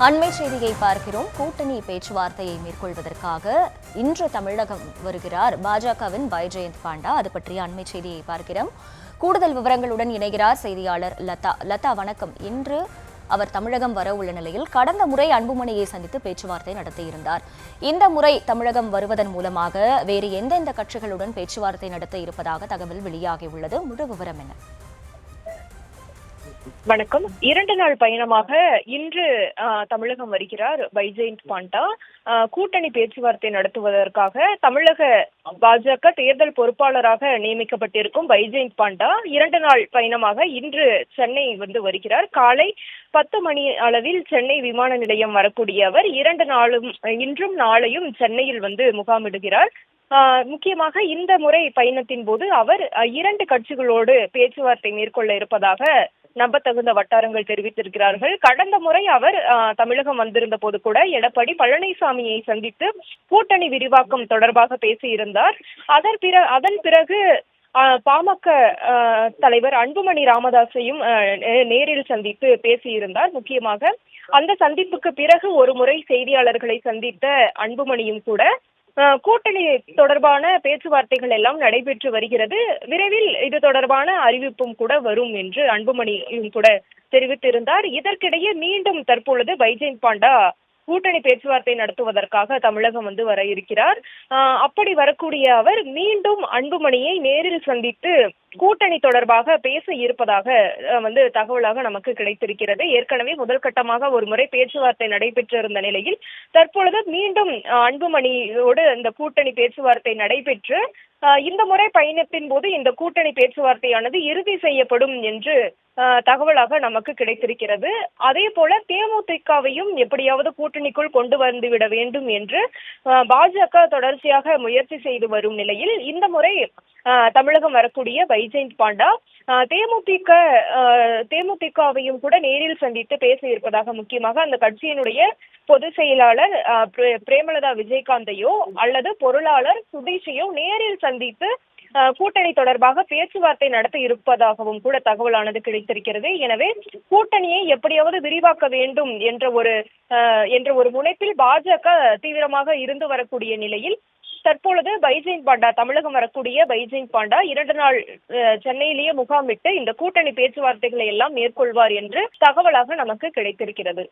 அண்மை செய்தியை பார்க்கிறோம். கூட்டணி பேச்சுவார்த்தையை மேற்கொள்வதற்காக இன்று தமிழகம் வருகிறார் பாஜகவின் பைஜெயந்த் பாண்டா. அது பற்றிய அண்மை செய்தியை பார்க்கிறோம். கூடுதல் விவரங்களுடன் இணைகிறார் செய்தியாளர் லதா. லதா, வணக்கம். இன்று அவர் தமிழகம் வர உள்ள நிலையில் கடந்த முறை அன்புமணியை சந்தித்து பேச்சுவார்த்தை நடத்தியிருந்தார். இந்த முறை தமிழகம் வருவதன் மூலமாக வேறு எந்தெந்த கட்சிகளுடன் பேச்சுவார்த்தை நடத்த இருப்பதாக தகவல் வெளியாகியுள்ளது? முழு விவரம் என்ன? வணக்கம். 2 நாள் பயணமாக இன்று தமிழகம் வருகிறார் பைஜெயந்த் பாண்டா. கூட்டணி பேச்சுவார்த்தை நடத்துவதற்காக தமிழக பாஜக தேர்தல் பொறுப்பாளராக நியமிக்கப்பட்டிருக்கும் பைஜெயந்த் பாண்டா 2 நாள் பயணமாக இன்று சென்னை வருகிறார். காலை 10 மணி அளவில் சென்னை விமான நிலையம் வரக்கூடிய அவர் 2 நாளும் இன்றும் நாளையும் சென்னையில் முகாமிடுகிறார். முக்கியமாக இந்த முறை பயணத்தின் போது அவர் 2 கட்சிகளோடு பேச்சுவார்த்தை மேற்கொள்ள இருப்பதாக நம்பத்தகுந்த வட்டாரங்கள் தெரிவித்திருக்கிறார்கள். கடந்த முறை அவர் தமிழகம் வந்திருந்த போது கூட எடப்பாடி பழனிசாமியை சந்தித்து கூட்டணி விரிவாக்கம் தொடர்பாக பேசியிருந்தார். அதன் பிறகு பாமக தலைவர் அன்புமணி ராமதாஸையும் நேரில் சந்தித்து பேசியிருந்தார். முக்கியமாக அந்த சந்திப்புக்கு பிறகு ஒரு முறை செய்தியாளர்களை சந்தித்த அன்புமணியும் கூட கூட்டணி தொடர்பான பேச்சுவார்த்தைகள் எல்லாம் நடைபெற்று வருகிறது, விரைவில் இது தொடர்பான அறிவிப்பும் கூட வரும் என்று அன்புமணியும் கூட தெரிவித்திருந்தார். இதற்கிடையே மீண்டும் தற்பொழுது பைஜெயந்த் பாண்டா கூட்டணி பேச்சுவார்த்தை நடத்துவதற்காக தமிழகம் வர இருக்கிறார். அப்படி வரக்கூடிய அவர் மீண்டும் அன்புமணியை நேரில் சந்தித்து கூட்டணி தொடர்பாக பேச இருப்பதாக தகவலாக நமக்கு கிடைத்திருக்கிறது. ஏற்கனவே முதல் கட்டமாக ஒரு முறை பேச்சுவார்த்தை நடைபெற்றிருந்த நிலையில் தற்பொழுது மீண்டும் அன்புமணியோடு இந்த கூட்டணி பேச்சுவார்த்தை நடைபெற்று இந்த முறை பயணத்தின் போது இந்த கூட்டணி பேச்சுவார்த்தையானது இறுதி செய்யப்படும் என்று தகவலாக நமக்கு கிடைத்திருக்கிறது. அதே போல தேமுதிகவையும் எப்படியாவது கூட்டணிக்குள் கொண்டு வந்துவிட வேண்டும் என்று பாஜக தொடர்ச்சியாக முயற்சி செய்து வரும் நிலையில் இந்த முறை தமிழகம் வரக்கூடிய பைஜெயந்த் பாண்டா தேமுதிகவையும் கூட நேரில் சந்தித்து பேச இருப்பதாக, முக்கியமாக அந்த கட்சியினுடைய பொதுச் செயலாளர் பிரேமலதா விஜயகாந்தையோ அல்லது பொருளாளர் சுதீஷையோ நேரில் சந்தித்து கூட்டணி தொடர்பாக பேச்சுவார்த்தை நடத்த இருப்பதாகவும் கூட தகவலானது கிடைத்திருக்கிறது. எனவே கூட்டணியை எப்படியாவது விரிவாக்க வேண்டும் என்ற ஒரு முனைப்பில் பாஜக தீவிரமாக இருந்து வரக்கூடிய நிலையில் தற்பொழுது பைஜெயந்த் பாண்டா தமிழகம் வரக்கூடிய பைஜெயந்த் பாண்டா 2 நாள் சென்னையிலேயே முகாமிட்டு இந்த கூட்டணி பேச்சுவார்த்தைகளை எல்லாம் மேற்கொள்வார் என்று தகவலாக நமக்கு கிடைத்திருக்கிறது.